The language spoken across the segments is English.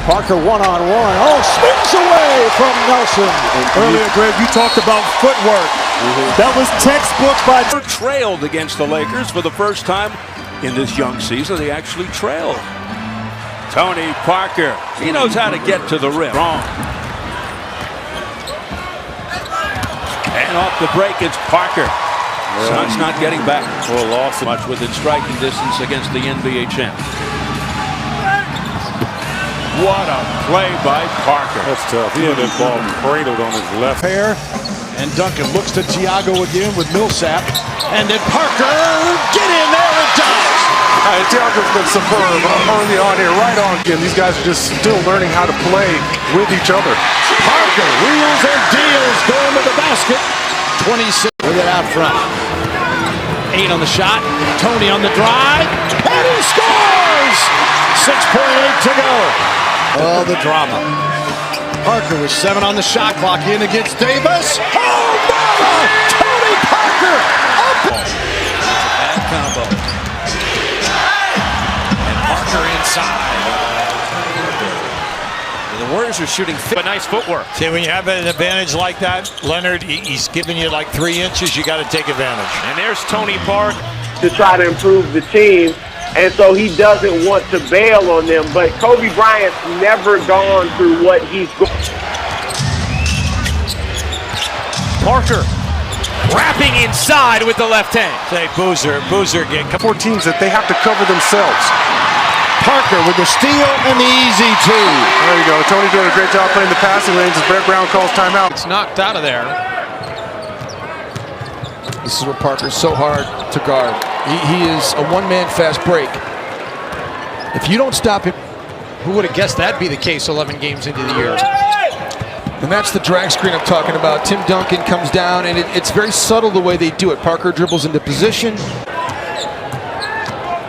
Parker one-on-one. Oh, swings away from Nelson. Earlier, Greg, you talked about footwork. That was textbook by... Trailed against the Lakers for the first time in this young season. They actually trailed. Tony Parker, he knows how to get to the rim. Wrong. And off the break, it's Parker. Suns not getting back. Well, lost much within striking distance against the NBA champ. What a play by Parker. That's tough. He had that ball cradled on his left. Pair. And Duncan looks to Thiago again with Millsap. And then Parker, get in there, it does! Thiago's been superb early on here, right on. Again, these guys are just still learning how to play with each other. Parker wheels and deals, going to the basket. 26 with it out front. 8 on the shot. Tony on the drive. And he scores! 6.8 to go. Oh, the drama. Parker with 7 on the shot clock in against Davis. Oh, mama! Tony Parker up. Bad combo. And Parker inside. The Warriors are shooting but nice footwork. See, when you have an advantage like that, Leonard, he's giving you like 3 inches. You got to take advantage. And there's Tony Parker. To try to improve the team. And so he doesn't want to bail on them. But Kobe Bryant's never gone through what he's going. Parker wrapping inside with the left hand. Say, Boozer again. 4 teams that they have to cover themselves. Parker with the steal and the easy 2. There you go. Tony doing a great job playing the passing lanes as Brett Brown calls timeout. It's knocked out of there. This is where Parker's so hard to guard. He is a one-man fast break. If you don't stop him, Who would have guessed that'd be the case 11 games into the year? and that's the drag screen I'm talking about. Tim Duncan comes down, and it's very subtle the way they do it. Parker dribbles into position.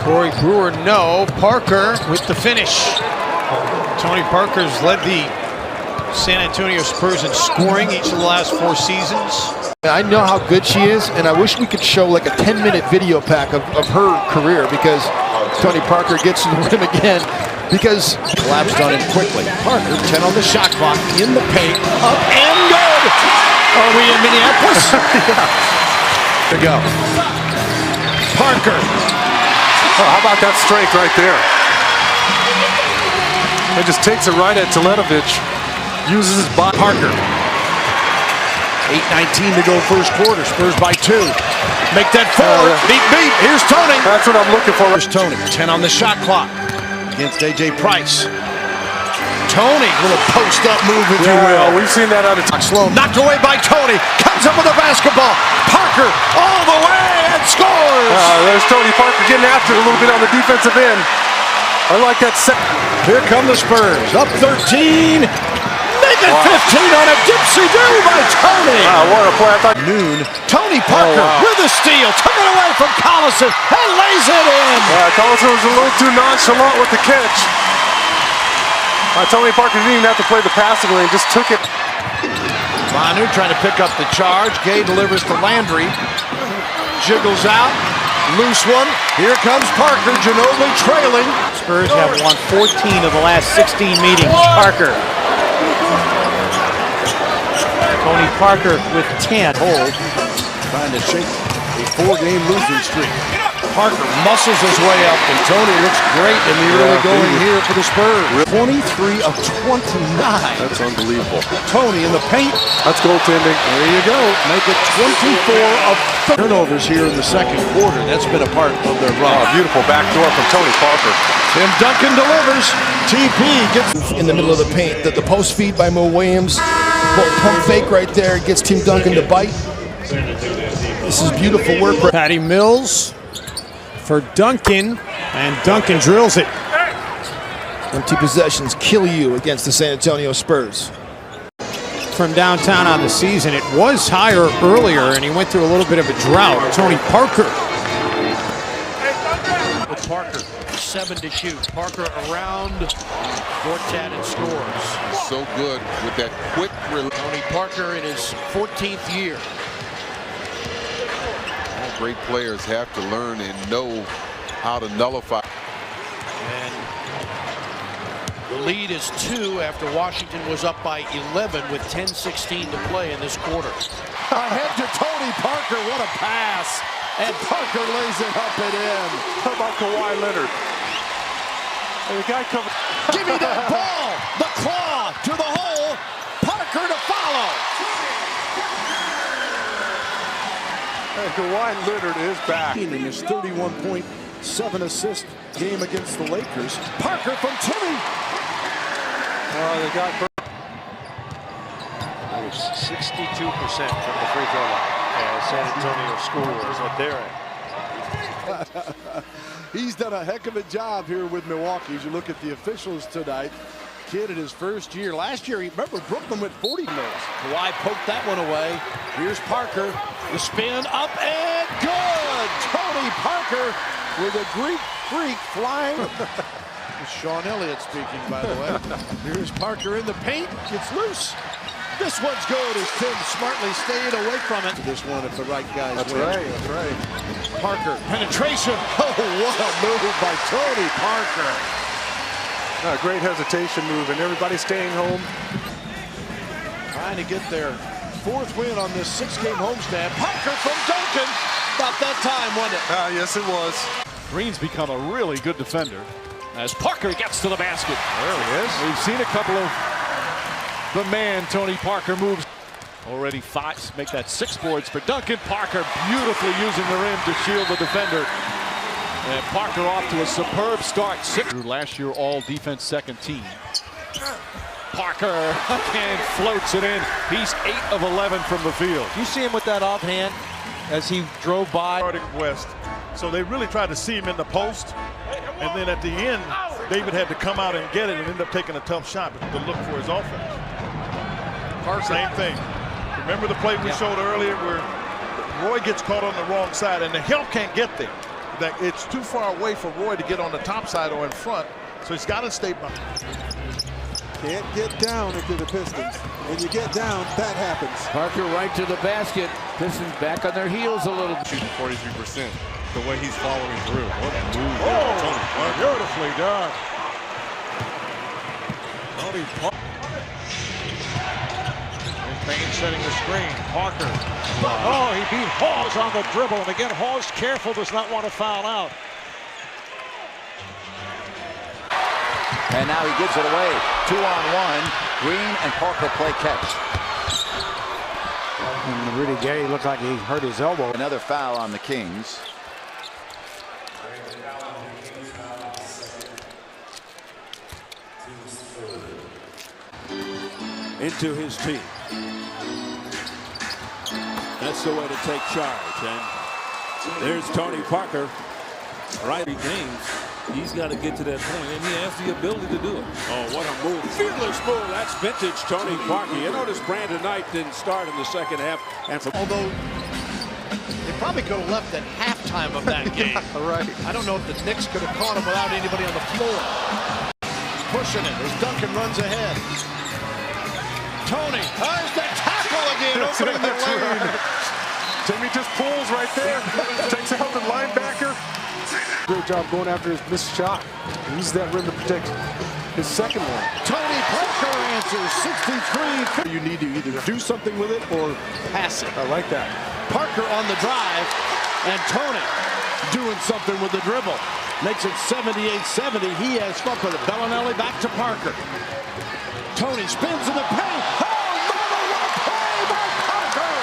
Corey Brewer, no. Parker with the finish. Tony Parker's led the San Antonio Spurs in scoring each of the last 4 seasons. I know how good she is, and I wish we could show like a 10-minute video pack of her career, because Tony Parker gets to the rim again, because collapsed on him quickly. Parker, 10 on the shot clock, in the paint, up and good! Are we in Minneapolis? To go. Parker. Oh, how about that strength right there? He just takes it right at Teletovic, uses his body. Parker. 8:19 to go first quarter. Spurs by 2. Make that forward. Beat. Here's Tony. That's what I'm looking for. Here's Tony. 10 on the shot clock against A.J. Price. Tony, little post-up move, if you will. We've seen that out of time. Slow, knocked away by Tony. Comes up with a basketball. Parker all the way and scores. There's Tony Parker getting after it a little bit on the defensive end. I like that set. Here come the Spurs. Up 13. Make it 15 on a dipsy-do by Tony. What a play. I thought Noon. Tony Parker with a steal. Took it away from Collison and lays it in. Collison was a little too nonchalant with the catch. Tony Parker didn't even have to play the passing lane, just took it. Manu trying to pick up the charge. Gay delivers to Landry. Jiggles out. Loose one. Here comes Parker. Ginobili trailing. Spurs have won 14 of the last 16 meetings. Parker. Tony Parker with 10. Hold. Trying to shake a 4-game losing streak. Parker muscles his way up, and Tony looks great in the early going here for the Spurs. 23 of 29. That's unbelievable. Tony in the paint. That's goaltending. There you go. Make it 24 of 30. Turnovers here in the second quarter. That's been a part of their run. Beautiful backdoor from Tony Parker. Tim Duncan delivers. TP gets in the middle of the paint, the post feed by Mo Williams, pump fake right there, gets Tim Duncan to bite. This is beautiful work. Patty Mills for Duncan, and Duncan drills it. Empty possessions kill you against the San Antonio Spurs. From downtown on the season, it was higher earlier, and he went through a little bit of a drought. Tony Parker. With Parker, 7 to shoot. Parker around Gortat and scores. So good with that quick release. Tony Parker in his 14th year. All great players have to learn and know how to nullify. And The lead is 2 after Washington was up by 11 with 10:16 to play in this quarter. Ahead to Tony Parker. What a pass. And Parker lays it up and in. How about Kawhi Leonard? And the guy comes. Give me that ball. The claw to the hole. Parker to follow. And Kawhi Leonard is back. In his 31.7 assist game against the Lakers. Parker from Timmy. They got 62% from the free throw line. San Antonio scores what they're at. He's done a heck of a job here with Milwaukee. As you look at the officials tonight, kid in his first year. Last year, remember, Brooklyn went 40 mils. Kawhi poked that one away. Here's Parker. The spin up and good. Tony Parker with a Greek freak flying. Sean Elliott speaking, by the way. Here's Parker in the paint. Gets loose. This one's good as Tim smartly stayed away from it. This one if the right guys That's win. right. That's right. Parker. Penetration. Oh, what a move by Tony Parker. Great hesitation move, and everybody staying home. Trying to get their 4th win on this 6-game homestand. Parker from Duncan. About that time, wasn't it? Yes, it was. Green's become a really good defender. As Parker gets to the basket. There he is. We've seen a couple of the man Tony Parker moves. Already 5, make that 6 boards for Duncan. Parker beautifully using the rim to shield the defender. And Parker off to a superb start. Last year all defense second team. Parker and floats it in. He's 8 of 11 from the field. You see him with that offhand as he drove by. Starting West. So they really tried to see him in the post. And then at the end, David had to come out and get it and end up taking a tough shot to look for his offense. Same thing. Remember the play we showed earlier where Roy gets caught on the wrong side and the help can't get there. It's too far away for Roy to get on the top side or in front, so he's got to stay behind. Can't get down into the Pistons. When you get down, that happens. Parker right to the basket. Pistons back on their heels a little. Shooting 43%. The way he's following through. What a move. Beautifully done. Tony Parker. Payne setting the screen. Parker. Oh, he beat Hawes on the dribble. And again, Hawes careful, does not want to foul out. And now he gives it away. 2-on-1. Green and Parker play catch. And Rudy Gay looked like he hurt his elbow. Another foul on the Kings. Into his team. That's the way to take charge. And there's Tony Parker. Right games. He's got to get to that point, and he has the ability to do it. Oh, what a move. Fearless move. That's vintage Tony Parker. You notice Brandon Knight didn't start in the second half. And Although they probably could have left at halftime of that game. Right. I don't know if the Knicks could have caught him without anybody on the floor. Pushing it as Duncan runs ahead. Tony, there's the tackle again, opening the lane. Timmy just pulls right there. Takes out the linebacker. Great job going after his missed shot. He uses that rim to protect his second one. Tony Parker answers 63. You need to either do something with it or pass it. I like that. Parker on the drive, and Tony doing something with the dribble. Makes it 78-70. He has fun with it. Bellinelli back to Parker. Tony spins in the paint. Oh, number 1 play by Parker!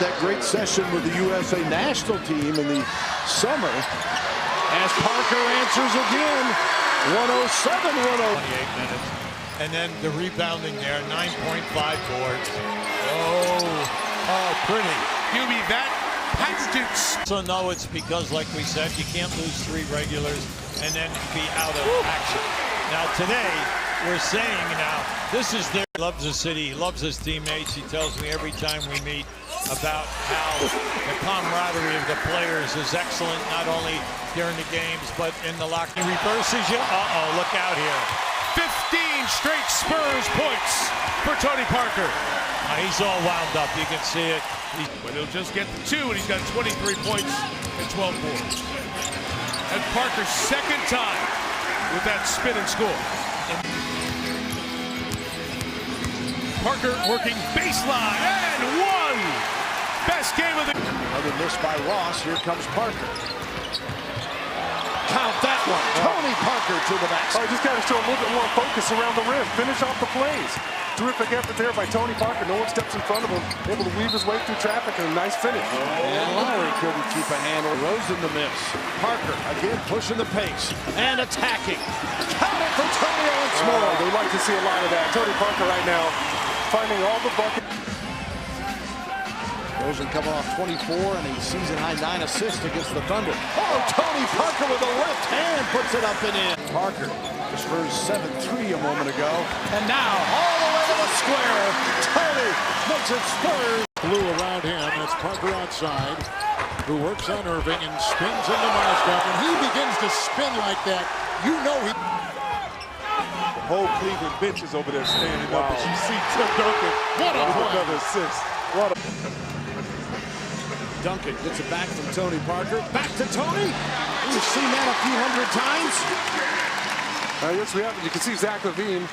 That great session with the USA national team in the summer. As Parker answers again. 107-108. 28 minutes. And then the rebounding there, 9.5 boards. Oh, pretty. Hubie, that has to. So no, it's because, like we said, you can't lose 3 regulars and then be out of action. Now today, we're saying now, this is their, he loves the city, he loves his teammates. He tells me every time we meet about how the camaraderie of the players is excellent, not only during the games, but in the locker room. He reverses you. Uh-oh, look out here. 15 straight Spurs points for Tony Parker. He's all wound up, you can see it. But he'll just get the 2, and he's got 23 points and 12 boards. That's Parker's second time with that spin and score. Parker working baseline and one. Best game of the... Another miss by Ross. Here comes Parker. Count that one. Tony Parker to the basket. Oh, just got to show a little bit more focus around the rim. Finish off the plays. Terrific effort there by Tony Parker. No one steps in front of him. Able to weave his way through traffic and a nice finish. And Lowry couldn't keep a handle. Rose in the miss. Parker again pushing the pace and attacking. Count it for Tony once more. They like to see a lot of that. Tony Parker right now finding all the buckets. Rosen coming off 24 and a season-high 9 assists against the Thunder. Oh, Tony Parker with the left hand puts it up and in. Parker, the Spurs 7-3 a moment ago. And now, all the way to the square. Tony makes it Spurs. Blue around him. It's Parker outside, who works on Irving and spins into Mozgov. When he begins to spin like that, you know he... The whole Cleveland bench is over there standing up. As you see Tim Duncan What a with play. another assist. What a... Duncan gets it back from Tony Parker. Back to Tony. We've seen that a few hundred times. Yes, we have. You can see Zach LaVine.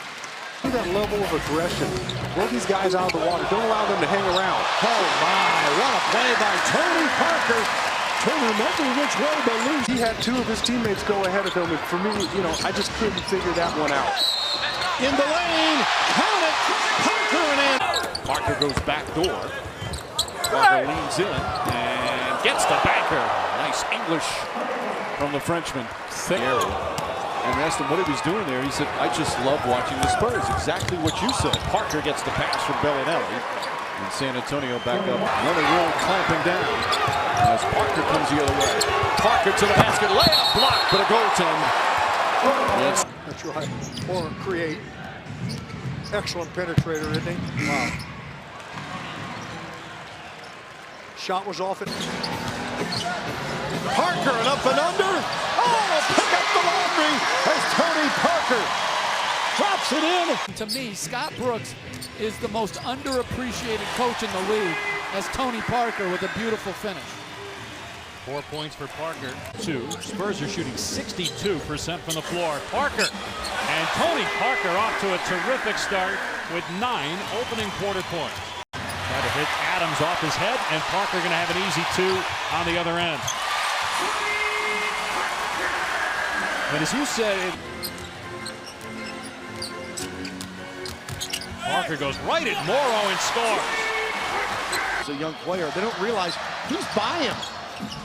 See that level of aggression. Blow these guys out of the water. Don't allow them to hang around. Oh, my. What a play by Tony Parker. Turning every which way but loose. He had two of his teammates go ahead of him. And for me, I just couldn't figure that one out. In the lane. Count it. Parker and in. Parker goes back door. Parker leans in and gets the banker. Nice English from the Frenchman. Thick area. And asked him what he was doing there. He said, I just love watching the Spurs. Exactly what you said. Parker gets the pass from Bellinelli. And San Antonio back up. Leonard really clamping down as Parker comes the other way. Parker to the basket. Layup blocked, but a goaltend. Yes. That's right. Or create. Excellent penetrator, isn't he? Wow. Shot was off it. Parker and up and under. Oh, pick up the laundry as Tony Parker drops it in. To me, Scott Brooks is the most underappreciated coach in the league as Tony Parker with a beautiful finish. 4 points for Parker. 2. Spurs are shooting 62% from the floor. Parker and Tony Parker off to a terrific start with 9 opening quarter points. Try to hit Adams off his head, and Parker going to have an easy 2 on the other end. But as you said, Parker goes right at Morrow and scores. As a young player, they don't realize he's by him.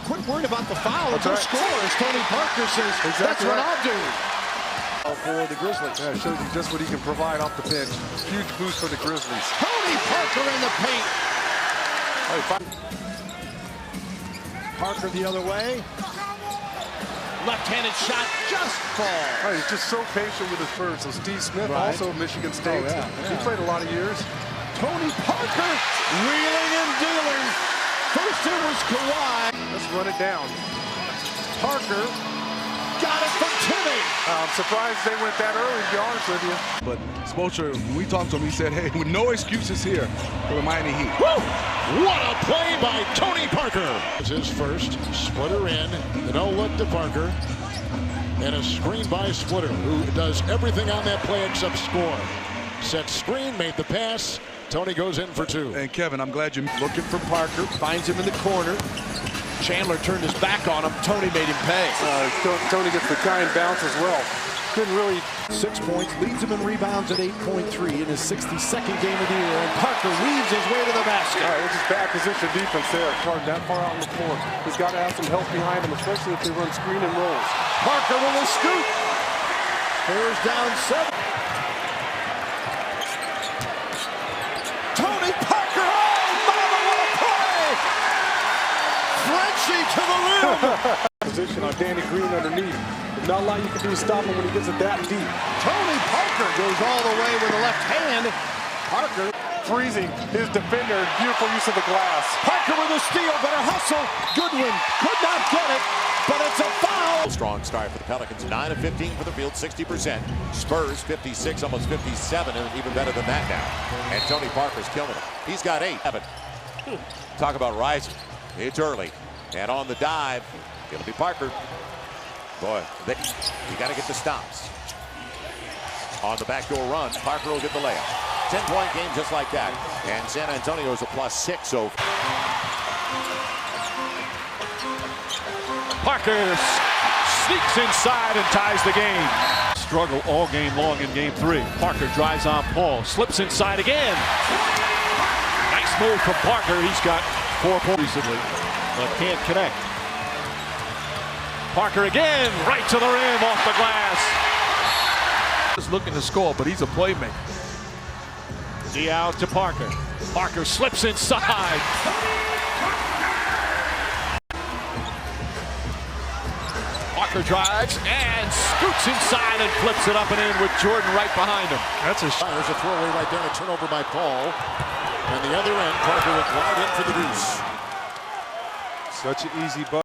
Quit worrying about the foul and go score, as Tony Parker says, that's what I'll do. For the Grizzlies. Yeah, it shows you just what he can provide off the bench. Huge boost for the Grizzlies. Tony Parker in the paint. Parker the other way. Left-handed shot just falls. He's just so patient with his Spurs. So Steve Smith, also Michigan State. He played a lot of years. Tony Parker wheeling and dealing. First it was Kawhi. Let's run it down. Parker got it from Timmy. I'm surprised they went that early, to be honest with you. But Spoelstra, when we talked to him, he said, hey, with no excuses here for the Miami Heat. Woo! What a play by Tony Parker. It's his first. Splitter in. The no-look to Parker. And a screen by Splitter, who does everything on that play except score. Set screen, made the pass. Tony goes in for 2. And Kevin, I'm glad you're looking for Parker. Finds him in the corner. Chandler turned his back on him. Tony made him pay. Tony gets the kind bounce as well. Couldn't really. 6 points, leads him in rebounds at 8.3 in his 62nd game of the year. And Parker weaves his way to the basket. All right, it's just bad position defense there. That far out on the floor. He's got to have some help behind him, especially if they run screen and rolls. Parker with a scoop. Spurs down 7. Tony Parker, oh, mama, what a play! Frenchie to the rim. Position on Danny Green underneath. Not a lot you can do to stop him when he gets it that deep. Tony Parker goes all the way with the left hand. Parker freezing his defender. Beautiful use of the glass. Parker with a steal. Better hustle. Goodwin could not get it, but it's a foul. Strong start for the Pelicans. 9 of 15 for the field, 60%. Spurs 56, almost 57, and even better than that now. And Tony Parker's killing him. He's got 8. Talk about rising. It's early. And on the dive, it'll be Parker. Boy, you got to get the stops. On the backdoor run, Parker will get the layup. 10-point game just like that. And San Antonio is a +6 so Parker sneaks inside and ties the game. Struggle all game long in game 3. Parker drives on Paul, slips inside again. Nice move from Parker. He's got 4 points recently, but can't connect. Parker again, right to the rim, off the glass. Just looking to score, but he's a playmaker. Out to Parker. Parker slips inside. Parker drives and scoots inside and flips it up and in with Jordan right behind him. There's a throwaway right there, a turnover by Paul. And the other end, Parker will glide in for the deuce. Such an easy bucket.